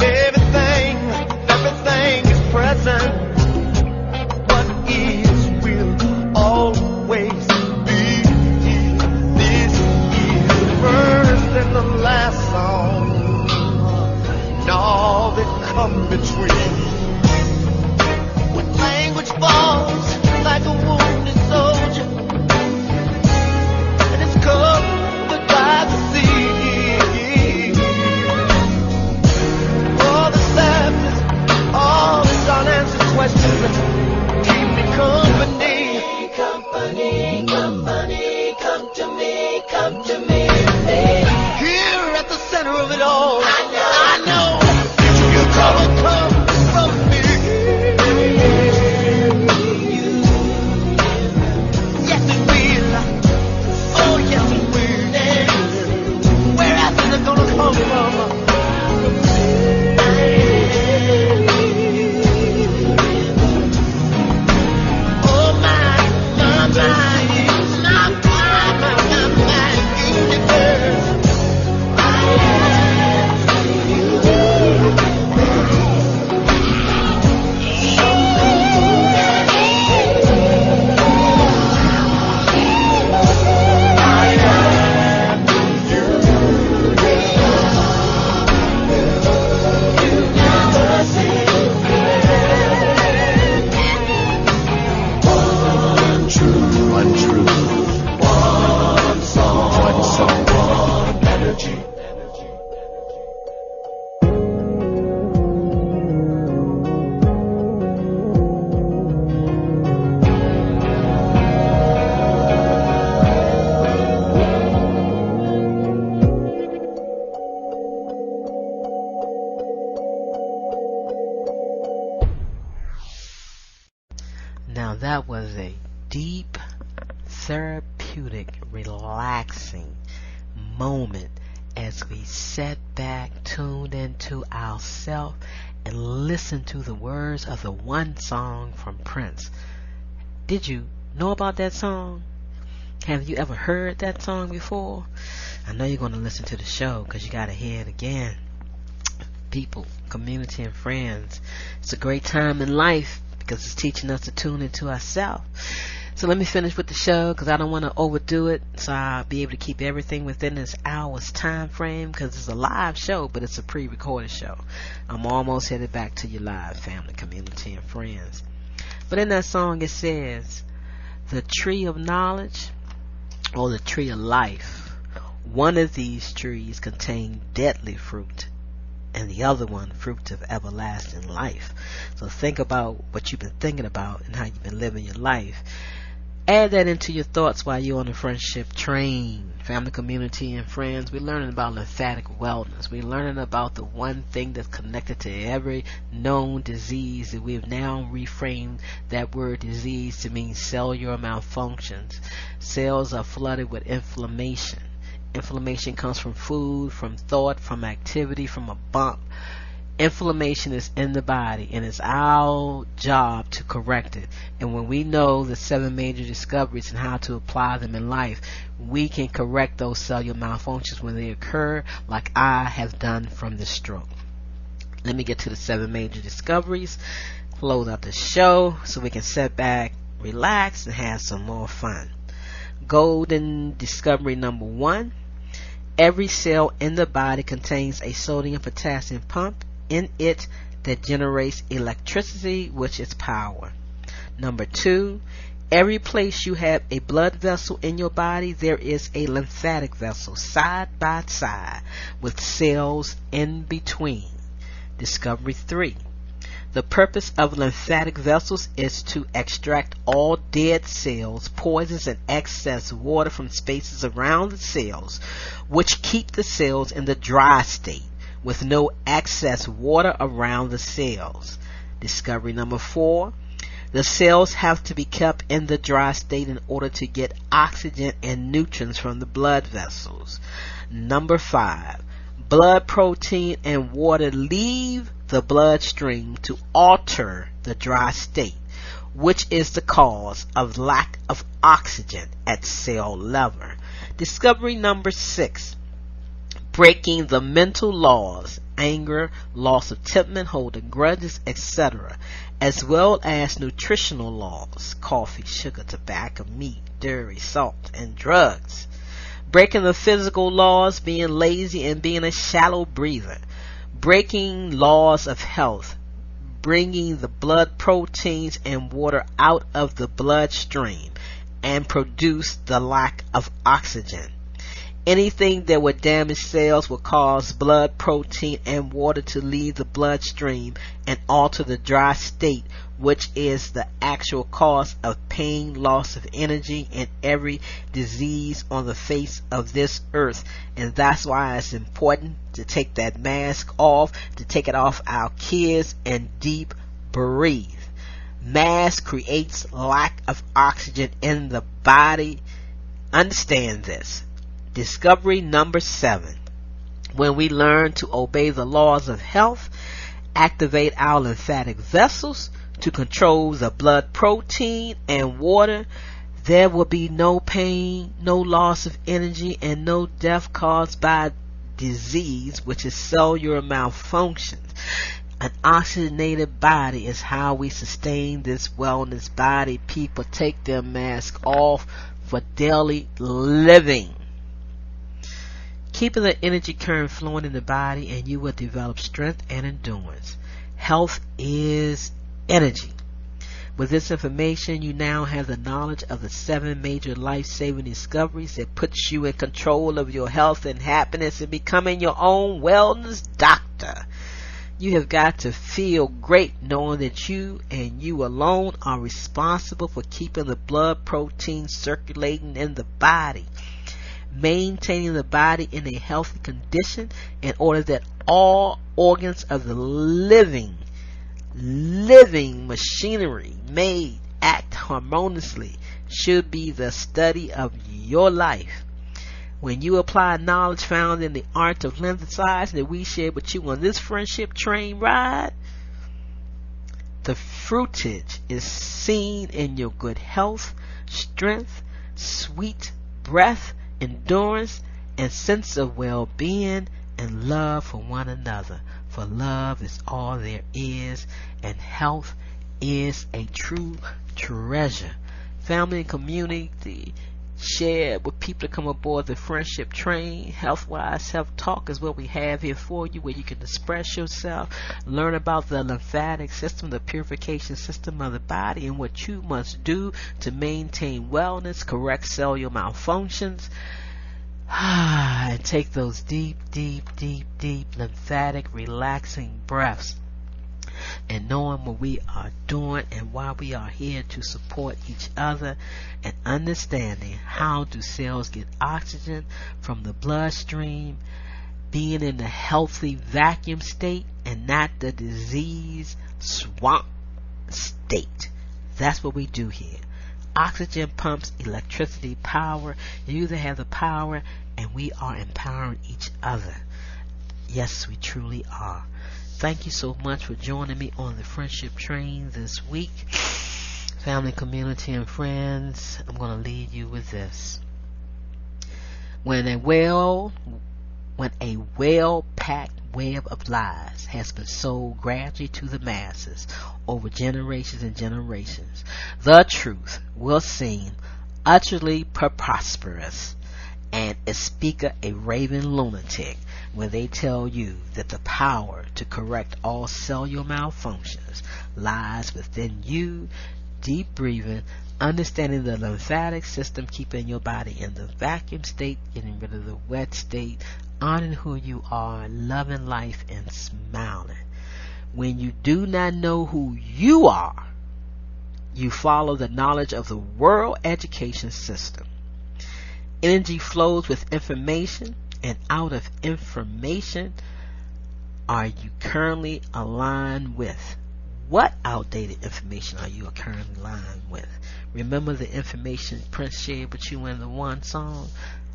Everything is present. What is will always be. This is the first and the last song, and all that come between. When language falls like a wounded soldier, and it's covered by the sea. All the sadness, all these unanswered questions keep me company. Company, company, come to me. Here at the center of it all, I know your trouble comes from me. Yes, it will. Oh, yes, it will. Where else is it gonna come from? Oh, my universe. One truth, one song, one energy. Now that was a deep, therapeutic, relaxing moment as we sat back, tuned into ourselves, and listened to the words of the one song from Prince. Did you know about that song? Have you ever heard that song before? I know you're going to listen to the show because you got to hear it again. People, community, and friends, it's a great time in life because it's teaching us to tune into ourselves. So let me finish with the show because I don't want to overdo it, so I'll be able to keep everything within this hour's time frame because it's a live show, but it's a pre-recorded show. I'm almost headed back to your live family, community, and friends. But in that song it says, the tree of knowledge or the tree of life, one of these trees contain deadly fruit and the other one fruit of everlasting life. So think about what you've been thinking about and how you've been living your life. Add that into your thoughts while you're on the friendship train. Family, community, and friends, we're learning about lymphatic wellness. We're learning about the one thing that's connected to every known disease, that we've now reframed that word disease to mean cellular malfunctions. Cells are flooded with inflammation. Inflammation comes from food, from thought, from activity, from a bump. Inflammation is in the body, and it's our job to correct it. And when we know the 7 major discoveries and how to apply them in life, we can correct those cellular malfunctions when they occur, like I have done from this stroke. Let me get to the 7 major discoveries, close out the show so we can sit back, relax, and have some more fun. Golden discovery number 1. Every cell in the body contains a sodium-potassium pump in it that generates electricity, which is power. Number 2, every place you have a blood vessel in your body, there is a lymphatic vessel side by side with cells in between. Discovery 3, the purpose of lymphatic vessels is to extract all dead cells, poisons, and excess water from spaces around the cells, which keep the cells in the dry state with no excess water around the cells. Discovery number 4, the cells have to be kept in the dry state in order to get oxygen and nutrients from the blood vessels. Number 5, blood, protein, and water leave the bloodstream to alter the dry state, which is the cause of lack of oxygen at cell level. Discovery number 6, breaking the mental laws, anger, loss of temperament, holding grudges, etc., as well as nutritional laws, coffee, sugar, tobacco, meat, dairy, salt, and drugs. Breaking the physical laws, being lazy and being a shallow breather. Breaking laws of health, bringing the blood, proteins, and water out of the bloodstream and produce the lack of oxygen. Anything that would damage cells will cause blood, protein, and water to leave the bloodstream and alter the dry state, which is the actual cause of pain, loss of energy, and every disease on the face of this earth. And that's why it's important to take that mask off, to take it off our kids, and deep breathe. Mask creates lack of oxygen in the body. Understand this. Discovery number 7. When we learn to obey the laws of health, activate our lymphatic vessels to control the blood, protein, and water, there will be no pain, no loss of energy, and no death caused by disease, which is cellular malfunction. An oxygenated body is how we sustain this wellness body. People take their mask off for daily living. Keeping the energy current flowing in the body, and you will develop strength and endurance. Health is energy. With this information, you now have the knowledge of the 7 major life-saving discoveries that puts you in control of your health and happiness and becoming your own wellness doctor. You have got to feel great knowing that you and you alone are responsible for keeping the blood, protein circulating in the body, maintaining the body in a healthy condition in order that all organs of the living machinery may act harmoniously should be the study of your life. When you apply knowledge found in the art of lymphaticide that we share with you on this friendship train ride, the fruitage is seen in your good health, strength, sweet breath, endurance, and sense of well-being and love for one another. For love is all there is, and health is a true treasure. family and community. Share with people to come aboard the friendship train. Health-wise, self-talk is what we have here for you, where you can express yourself, learn about the lymphatic system, the purification system of the body, and what you must do to maintain wellness, correct cellular malfunctions, and take those deep lymphatic relaxing breaths. And knowing what we are doing and why we are here to support each other, and understanding how do cells get oxygen from the bloodstream, being in a healthy vacuum state and not the disease swamp state. That's what we do here. Oxygen pumps, electricity, power. You either have the power, and we are empowering each other. Yes, we truly are. Thank you so much for joining me on the friendship train this week. Family, community, and friends, I'm going to leave you with this. When a well-packed web of lies has been sold gradually to the masses over generations and generations, the truth will seem utterly preposterous, and its speaker a raving lunatic when they tell you that the power to correct all cellular malfunctions lies within you. Deep breathing, understanding the lymphatic system, keeping your body in the vacuum state, getting rid of the wet state, honoring who you are, loving life, and smiling. When you do not know who you are, you follow the knowledge of the world education system. Energy flows with information, and out of information are you currently aligned with? What outdated information are you currently aligned with? Remember the information Prince shared with you in the one song?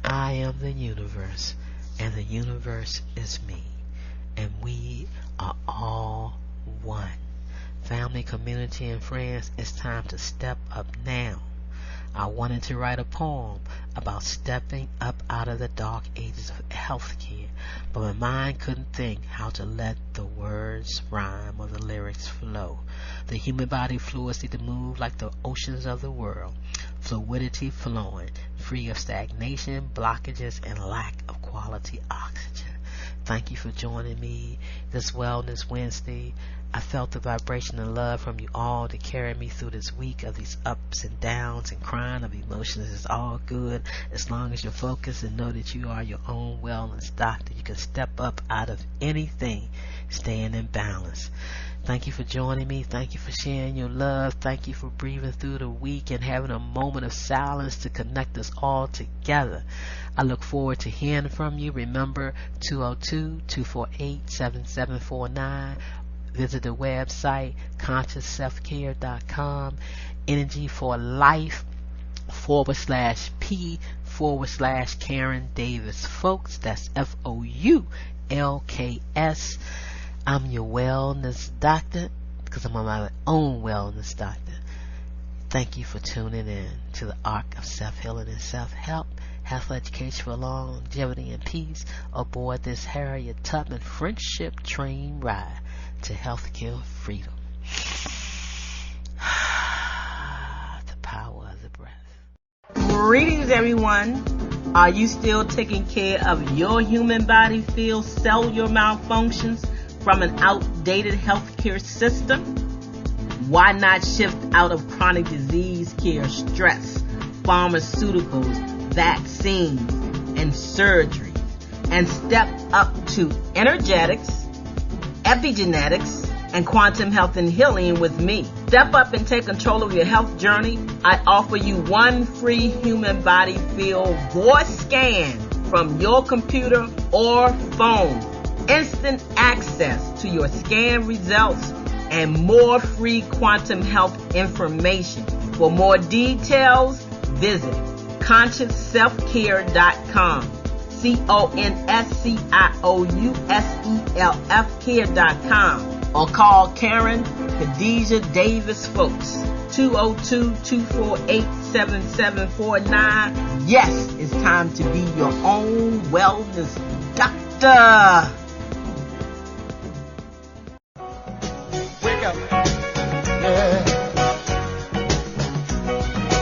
I am the universe, and the universe is me, and we are all one. Family, community, and friends, it's time to step up now. I wanted to write a poem about stepping up out of the dark ages of healthcare, but my mind couldn't think how to let the words rhyme or the lyrics flow. The human body fluids need to move like the oceans of the world, fluidity flowing, free of stagnation, blockages, and lack of quality oxygen. Thank you for joining me this Wellness Wednesday. I felt the vibration and love from you all to carry me through this week of these ups and downs and crying of emotions. It's all good as long as you're focused and know that you are your own wellness doctor. You can step up out of anything, staying in balance. Thank you for joining me. Thank you for sharing your love. Thank you for breathing through the week and having a moment of silence to connect us all together. I look forward to hearing from you. Remember 202-248-7749. Visit the website consciousselfcare.com. Energy for Life /P/Karen Davis-Foulks. That's Foulks. I'm your wellness doctor because I'm my own wellness doctor. Thank you for tuning in to the Arc of Self-Healing and Self-Help, health education for longevity and peace aboard this Harriet Tubman friendship train ride to healthcare freedom. The power of the breath. Greetings, everyone. Are you still taking care of your human body field cellular malfunctions from an outdated healthcare system? Why not shift out of chronic disease care, stress, pharmaceuticals, vaccines, and surgery, and step up to energetics, epigenetics, and quantum health and healing with me? Step up and take control of your health journey. I offer you one free human body field voice scan from your computer or phone, instant access to your scan results, and more free quantum health information. For more details, visit consciousselfcare.com. consciousselfcare.com, or call Karen Khadijah Davis-Foulks 202-248-7749. Yes, it's time to be your own wellness doctor. Wake up. Yeah.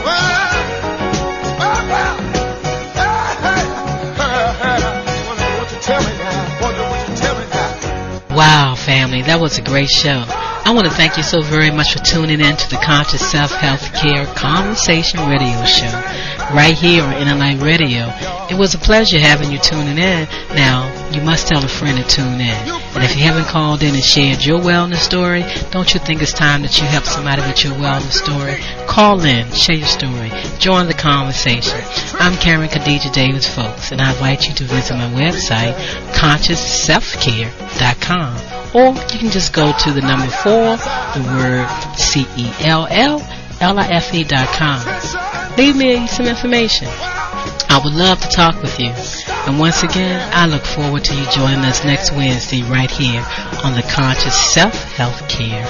Well, Wow, family, that was a great show. I want to thank you so very much for tuning in to the Conscious Self Healthcare Conversation Radio Show right here on NLI Radio. It was a pleasure having you tuning in. Now, you must tell a friend to tune in. And if you haven't called in and shared your wellness story, don't you think it's time that you help somebody with your wellness story? Call in, share your story, join the conversation. I'm Karen Khadijah Davis-Foulks, and I invite you to visit my website, ConsciousSelfCare.com. Or you can just go to the number 4, the word CELLLIFE.com. Leave me some information. I would love to talk with you. And once again, I look forward to you joining us next Wednesday right here on the Conscious Self Healthcare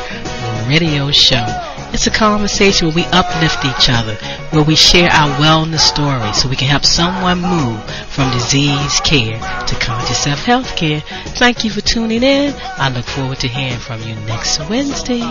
Radio Show. It's a conversation where we uplift each other, where we share our wellness stories so we can help someone move from disease care to conscious self-health care. Thank you for tuning in. I look forward to hearing from you next Wednesday.